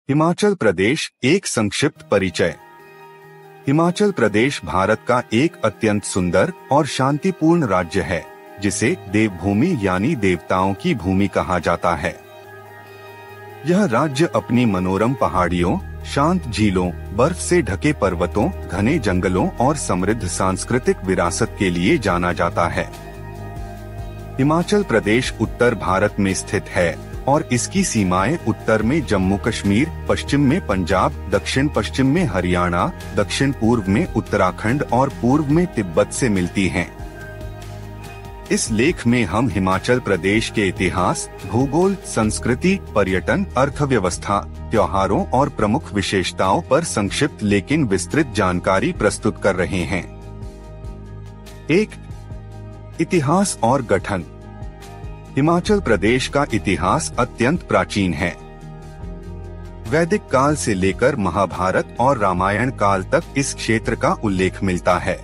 हिमाचल प्रदेश एक संक्षिप्त परिचय। हिमाचल प्रदेश भारत का एक अत्यंत सुंदर और शांतिपूर्ण राज्य है, जिसे देवभूमि यानी देवताओं की भूमि कहा जाता है। यह राज्य अपनी मनोरम पहाड़ियों, शांत झीलों, बर्फ से ढके पर्वतों, घने जंगलों और समृद्ध सांस्कृतिक विरासत के लिए जाना जाता है। हिमाचल प्रदेश उत्तर भारत में स्थित है और इसकी सीमाएं उत्तर में जम्मू कश्मीर, पश्चिम में पंजाब, दक्षिण पश्चिम में हरियाणा, दक्षिण पूर्व में उत्तराखंड और पूर्व में तिब्बत से मिलती हैं। इस लेख में हम हिमाचल प्रदेश के इतिहास, भूगोल, संस्कृति, पर्यटन, अर्थव्यवस्था, त्योहारों और प्रमुख विशेषताओं पर संक्षिप्त लेकिन विस्तृत जानकारी प्रस्तुत कर रहे हैं। 1. इतिहास और गठन। हिमाचल प्रदेश का इतिहास अत्यंत प्राचीन है। वैदिक काल से लेकर महाभारत और रामायण काल तक इस क्षेत्र का उल्लेख मिलता है।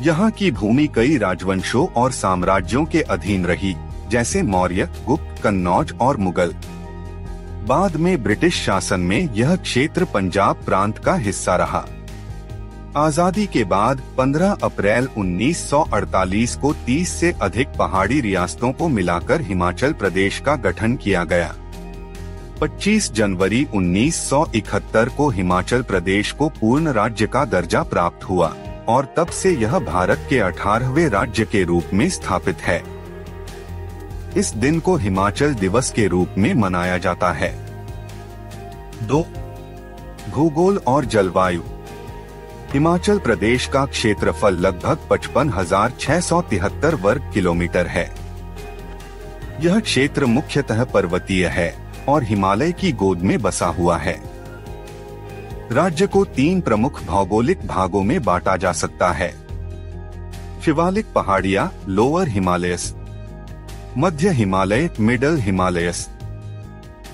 यहाँ की भूमि कई राजवंशों और साम्राज्यों के अधीन रही, जैसे मौर्य, गुप्त, कन्नौज और मुगल। बाद में ब्रिटिश शासन में यह क्षेत्र पंजाब प्रांत का हिस्सा रहा। आजादी के बाद 15 अप्रैल 1948 को 30 से अधिक पहाड़ी रियासतों को मिलाकर हिमाचल प्रदेश का गठन किया गया। 25 जनवरी 1971 को हिमाचल प्रदेश को पूर्ण राज्य का दर्जा प्राप्त हुआ और तब से यह भारत के 18वें राज्य के रूप में स्थापित है। इस दिन को हिमाचल दिवस के रूप में मनाया जाता है। 2. भूगोल और जलवायु। हिमाचल प्रदेश का क्षेत्रफल लगभग 55,673 वर्ग किलोमीटर है। यह क्षेत्र मुख्यतः पर्वतीय है और हिमालय की गोद में बसा हुआ है। राज्य को 3 प्रमुख भौगोलिक भागों में बांटा जा सकता है। शिवालिक पहाड़ियां, लोअर हिमालयस, मध्य हिमालय, मिडल हिमालयस,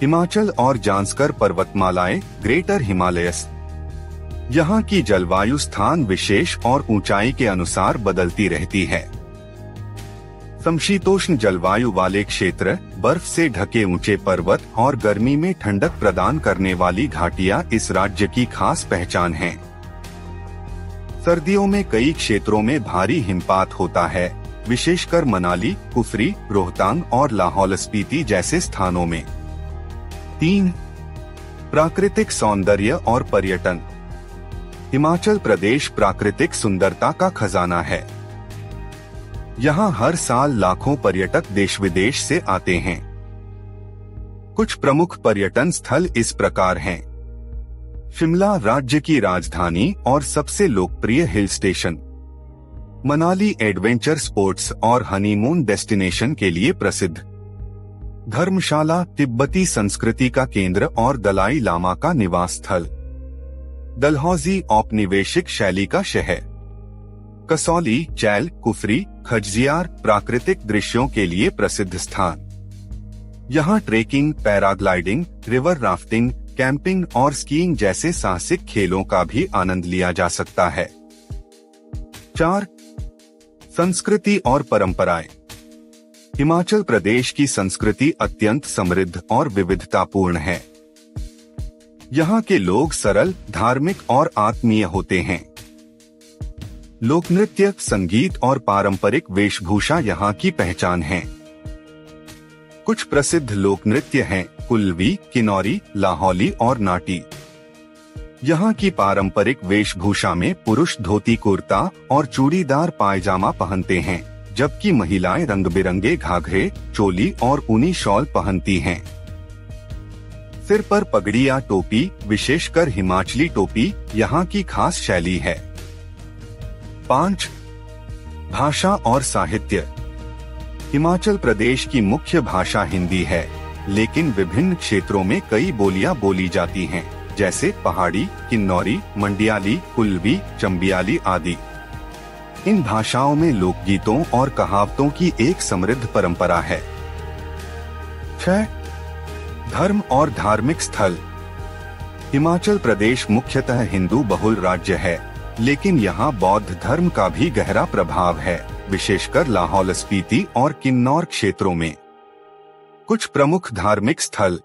हिमाचल और जांस्कर पर्वतमालाएं, ग्रेटर हिमालयस। यहाँ की जलवायु स्थान विशेष और ऊंचाई के अनुसार बदलती रहती है। समशीतोष्ण जलवायु वाले क्षेत्र, बर्फ से ढके ऊंचे पर्वत और गर्मी में ठंडक प्रदान करने वाली घाटियां इस राज्य की खास पहचान हैं। सर्दियों में कई क्षेत्रों में भारी हिमपात होता है, विशेषकर मनाली, कुफरी, रोहतांग और लाहौल स्पीति जैसे स्थानों में। 3. प्राकृतिक सौंदर्य और पर्यटन। हिमाचल प्रदेश प्राकृतिक सुंदरता का खजाना है। यहाँ हर साल लाखों पर्यटक देश विदेश से आते हैं। कुछ प्रमुख पर्यटन स्थल इस प्रकार हैं। शिमला राज्य की राजधानी और सबसे लोकप्रिय hill station. Manali adventure sports और हनीमून डेस्टिनेशन के लिए प्रसिद्ध। धर्मशाला तिब्बती संस्कृति का केंद्र और दलाई लामा का निवास स्थल। डलहौजी औपनिवेशिक शैली का शहर। कसौली, चैल, कुफरी, खजजियार प्राकृतिक दृश्यों के लिए प्रसिद्ध स्थान। यहाँ trekking, paragliding, river rafting, camping और स्कीइंग जैसे साहसिक खेलों का भी आनंद लिया जा सकता है। 4. संस्कृति और परंपराएं। हिमाचल प्रदेश की संस्कृति अत्यंत समृद्ध और विविधतापूर्ण है। यहाँ के लोग सरल, धार्मिक और आत्मीय होते हैं। लोक नृत्य, संगीत और पारंपरिक वेशभूषा यहाँ की पहचान है। कुछ प्रसिद्ध लोक नृत्य हैं कुल्लवी, किन्नौरी, लाहौली और नाटी। यहाँ की पारंपरिक वेशभूषा में पुरुष धोती कुर्ता और चूड़ीदार पायजामा पहनते हैं, जबकि महिलाएं रंग बिरंगे घाघरे, चोली और ऊनी शॉल पहनती हैं। सिर पर पगड़ी या टोपी, विशेषकर हिमाचली टोपी, यहाँ की खास शैली है। 5. भाषा और साहित्य। हिमाचल प्रदेश की मुख्य भाषा हिंदी है, लेकिन विभिन्न क्षेत्रों में कई बोलियां बोली जाती हैं, जैसे पहाड़ी, किन्नौरी, मंडियाली, कुल्लवी, चंबियाली आदि। इन भाषाओं में लोकगीतों और कहावतों की एक समृद्ध परंपरा है। 6. धर्म और धार्मिक स्थल। हिमाचल प्रदेश मुख्यतः हिंदू बहुल राज्य है, लेकिन यहाँ बौद्ध धर्म का भी गहरा प्रभाव है, विशेषकर लाहौल स्पीति और किन्नौर क्षेत्रों में। कुछ प्रमुख धार्मिक स्थल।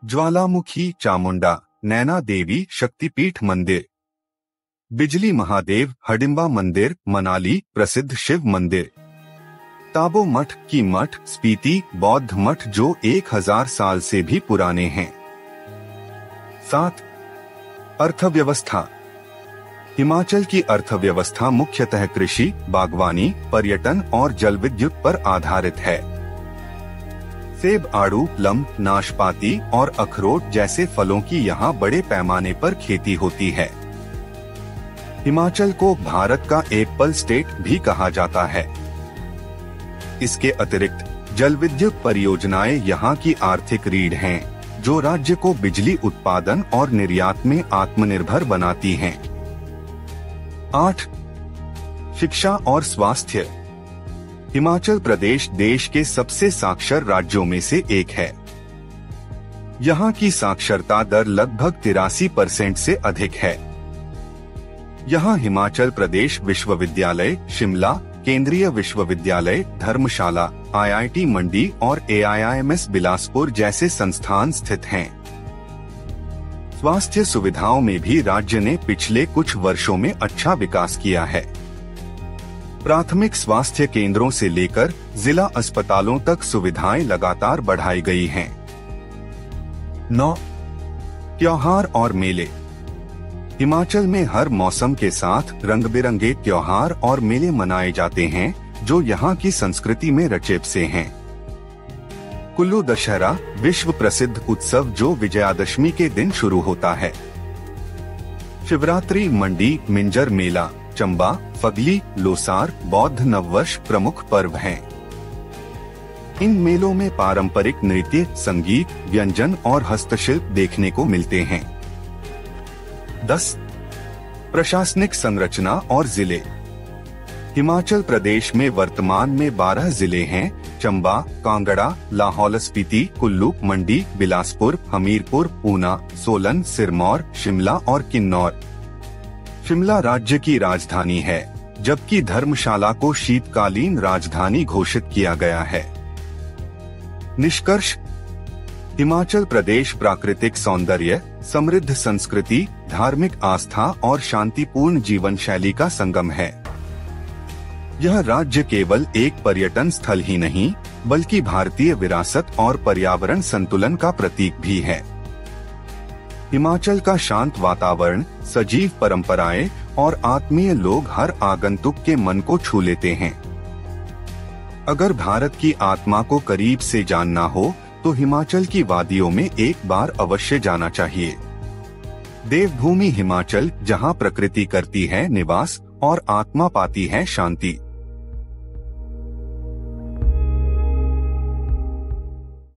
ज्वालामुखी चामुंडा नैना देवी शक्तिपीठ मंदिर, बिजली महादेव हडिम्बा मंदिर मनाली प्रसिद्ध शिव मंदिर, ताबो मठ की मठ स्पीति बौद्ध मठ जो 1000 साल से भी पुराने हैं। 7. अर्थव्यवस्था। हिमाचल की अर्थव्यवस्था मुख्यतः कृषि, बागवानी, पर्यटन और जल विद्युत पर आधारित है। सेब, आड़ू, प्लम, नाशपाती और अखरोट जैसे फलों की यहाँ बड़े पैमाने पर खेती होती है। हिमाचल को भारत का एप्पल स्टेट भी कहा जाता है। इसके अतिरिक्त जल विद्युत परियोजनाएं यहाँ की आर्थिक रीढ़ हैं, जो राज्य को बिजली उत्पादन और निर्यात में आत्मनिर्भर बनाती हैं। 8. शिक्षा और स्वास्थ्य। हिमाचल प्रदेश देश के सबसे साक्षर राज्यों में से एक है। यहाँ की साक्षरता दर लगभग 83% से अधिक है। यहाँ हिमाचल प्रदेश विश्वविद्यालय शिमला, केंद्रीय विश्वविद्यालय धर्मशाला, IIT मंडी और AIIMS बिलासपुर जैसे संस्थान स्थित हैं। स्वास्थ्य सुविधाओं में भी राज्य ने पिछले कुछ वर्षों में अच्छा विकास किया है। प्राथमिक स्वास्थ्य केंद्रों से लेकर जिला अस्पतालों तक सुविधाएं लगातार बढ़ाई गई हैं। 9. त्योहार और मेले। हिमाचल में हर मौसम के साथ रंग बिरंगे त्योहार और मेले मनाए जाते हैं, जो यहाँ की संस्कृति में रचे बसे हैं। कुल्लू दशहरा विश्व प्रसिद्ध उत्सव जो विजयादशमी के दिन शुरू होता है। शिवरात्रि, मंडी, मिंजर मेला, चंबा, फगली, लोसार, बौद्ध नववर्ष प्रमुख पर्व हैं। इन मेलों में पारंपरिक नृत्य, संगीत, व्यंजन और हस्तशिल्प देखने को मिलते हैं। 10. प्रशासनिक संरचना और जिले। हिमाचल प्रदेश में वर्तमान में 12 जिले हैं: चंबा, कांगड़ा, लाहौल स्पीति, कुल्लू, मंडी, बिलासपुर, हमीरपुर, ऊना, सोलन, सिरमौर, शिमला और किन्नौर। शिमला राज्य की राजधानी है, जबकि धर्मशाला को शीतकालीन राजधानी घोषित किया गया है। निष्कर्ष: हिमाचल प्रदेश प्राकृतिक सौंदर्य, समृद्ध संस्कृति, धार्मिक आस्था और शांतिपूर्ण जीवन शैली का संगम है। यह राज्य केवल एक पर्यटन स्थल ही नहीं, बल्कि भारतीय विरासत और पर्यावरण संतुलन का प्रतीक भी है। हिमाचल का शांत वातावरण, सजीव परंपराएं और आत्मीय लोग हर आगंतुक के मन को छू लेते हैं। अगर भारत की आत्मा को करीब से जानना हो तो हिमाचल की वादियों में एक बार अवश्य जाना चाहिए। देवभूमि हिमाचल, जहां प्रकृति करती है निवास और आत्मा पाती है शांति।